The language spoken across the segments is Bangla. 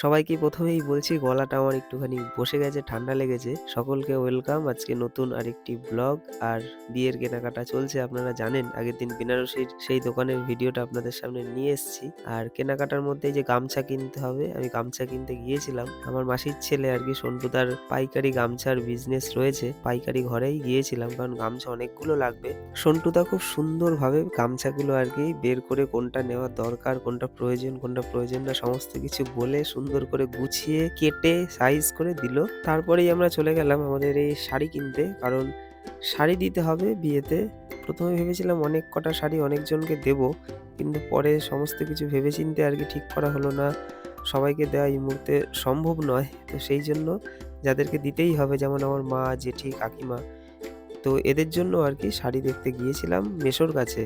সবাইকে প্রথমেই বলছি গলাটা আমার একটুখানি বসে গেছে, ঠান্ডা লেগেছে। সকলকে ওয়েলকাম আজকে নতুন আরেকটি ব্লগ। আর বিয়ের কেনাকাটা চলছে, আপনারা জানেন। আগের দিন বেনারসির সেই দোকানের ভিডিওটা আপনাদের সামনে নিয়ে এসেছি। আর কেনাকাটার মধ্যে এই যে গামছা কিনতে হবে, আমি গামছা কিনতে গিয়েছিলাম। আমার মাসির ছেলে আর কি সন্টুদার পাইকারি গামছার বিজনেস রয়েছে, পাইকারি ঘরেই গিয়েছিলাম কারণ গামছা অনেকগুলো লাগবে। সন্টুদা খুব সুন্দরভাবে গামছাগুলো আর কি বের করে কোনটা নেওয়া দরকার, কোনটা প্রয়োজন না সমস্ত কিছু বলে সুন্দর করে গুছিয়ে কেটে সাইজ করে দিল। তারপরেই আমরা চলে গেলাম আমাদের এই শাড়ি কিনতে, কারণ শাড়ি দিতে হবে বিয়েতে। প্রথমে ভেবেছিলাম অনেক কটা শাড়ি অনেকজনকে দেব, কিন্তু পরে সমস্ত কিছু ভেবেচিন্তে আর কি ঠিক করা হলো না। সবাইকে দেওয়া এই মুহূর্তে সম্ভব নয়, তো সেই জন্য যাদেরকে দিতেই হবে, যেমন আমার মা, জেঠি, কাকিমা, তো এদের জন্য আর কি শাড়ি দেখতে গিয়েছিলাম মেসোর কাছে।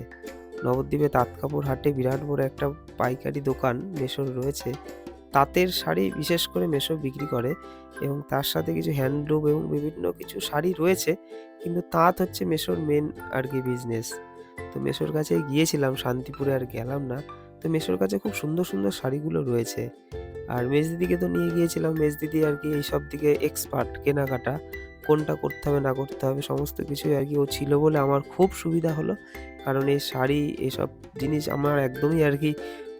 নবদ্বীপে তাঁতকাপড় হাটে বিরাট বড় একটা পাইকারি দোকান মেসোর রয়েছে। তাঁতের শাড়ি বিশেষ করে মেসো বিক্রি করে, এবং তার সাথে কিছু হ্যান্ডলুম এবং বিভিন্ন কিছু শাড়ি রয়েছে, কিন্তু তাঁত হচ্ছে মেসোর মেন আর কি বিজনেস। তো মেসোর কাছে গিয়েছিলাম, শান্তিপুরে আর গেলাম না। তো মেসোর কাছে খুব সুন্দর সুন্দর শাড়িগুলো রয়েছে। আর মেজদিদিকে তো নিয়ে গিয়েছিলাম, মেজদিদি আর কি এইসব দিকে এক্সপার্ট, কেনাকাটা কোনটা করতে হবে না করতে হবে সমস্ত কিছুই আর কি ও ছিল বলে আমার খুব সুবিধা হলো। কারণ এই শাড়ি এসব জিনিস আমার একদমই আর কি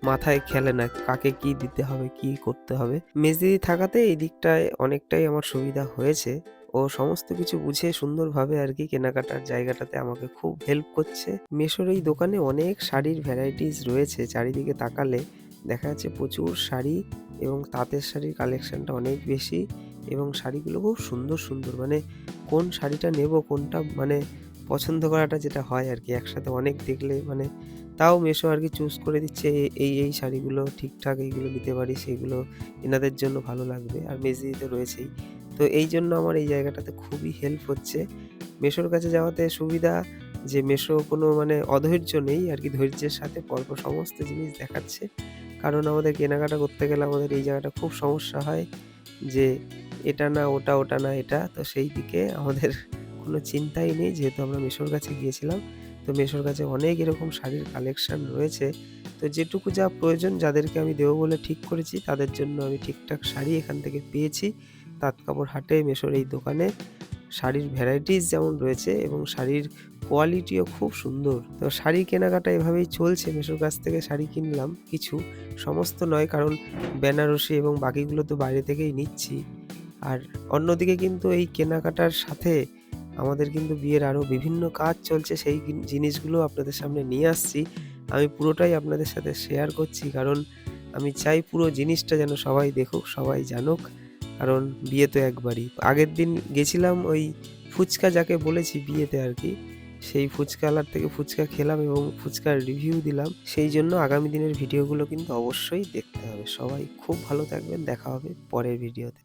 মাথায় খেলে না, কাকে কি দিতে হবে, কি করতে হবে। মেজদিদি থাকাতে এই দিকটায় অনেকটাই আমার সুবিধা হয়েছে। ও সমস্ত কিছু বুঝে সুন্দরভাবে আর কি কেনাকাটার জায়গাটাতে আমাকে খুব হেল্প করছে। মেসোর এই দোকানে অনেক শাড়ির ভ্যারাইটিস রয়েছে, চারিদিকে তাকালে দেখা যাচ্ছে প্রচুর শাড়ি, এবং তাঁতের শাড়ির কালেকশনটা অনেক বেশি, এবং শাড়িগুলো খুব সুন্দর সুন্দর। মানে কোন শাড়িটা নেব, কোনটা মানে পছন্দ করাটা যেটা হয় আর কি, একসাথে অনেক দেখলে মানে তাও মেসো আর কি চুজ করে দিচ্ছে এই শাড়িগুলো ঠিকঠাক, এইগুলো নিতে পারিস, এইগুলো এনাদের জন্য ভালো লাগবে। আর মেজদিদি তো রয়েছেই। তো এই জন্য আমার এই জায়গাটাতে খুবই হেল্প হচ্ছে। মেসোর কাছে যাওয়াতে সুবিধা যে মেসো কোনো মানে অধৈর্য নেই আর কি, ধৈর্যের সাথে পরপর সমস্ত জিনিস দেখাচ্ছে। কারণ আমাদের কেনাকাটা করতে গেলে আমাদের এই জায়গাটা খুব সমস্যা হয় যে এটা না ওটা, ওটা না এটা। তো সেই দিকে আমাদের কোনো চিন্তাই নেই, যেহেতু আমরা মেসোর কাছে গিয়েছিলাম। তো মেসোর কাছে অনেক এরকম শাড়ির কালেকশন রয়েছে। তো যেটুকু যা প্রয়োজন যাদেরকে আমি দেবো বলে ঠিক করেছি, তাদের জন্য আমি ঠিকঠাক শাড়ি এখান থেকে পেয়েছি। তাঁতকাপড় হাটে মেসোর এই দোকানে শাড়ির ভ্যারাইটিস যেমন রয়েছে, এবং শাড়ির কোয়ালিটিও খুব সুন্দর। তো শাড়ি কেনাকাটা এভাবেই চলছে। মেসোর কাছ থেকে শাড়ি কিনলাম কিছু, সমস্ত নয়, কারণ বেনারসি এবং বাকিগুলো তো বাইরে থেকেই নিচ্ছি। আর অন্যদিকে কিন্তু এই কেনাকাটার সাথে আমাদের কিন্তু বিয়ের আরও বিভিন্ন কাজ চলছে, সেই জিনিসগুলো আপনাদের সামনে নিয়ে আসছি। আমি পুরোটাই আপনাদের সাথে শেয়ার করছি, কারণ আমি চাই পুরো জিনিসটা যেন সবাই দেখুক, সবাই জানুক। কারণ বিয়ে তো একবারই। আগের দিন গেছিলাম ওই ফুচকা যাকে বলেছি বিয়েতে আর কি, সেই ফুচকাওয়ালার থেকে ফুচকা খেলাম এবং ফুচকার রিভিউ দিলাম। সেই জন্য আগামী দিনের ভিডিওগুলো কিন্তু অবশ্যই দেখতে হবে। সবাই খুব ভালো থাকবেন, দেখা হবে পরের ভিডিওতে।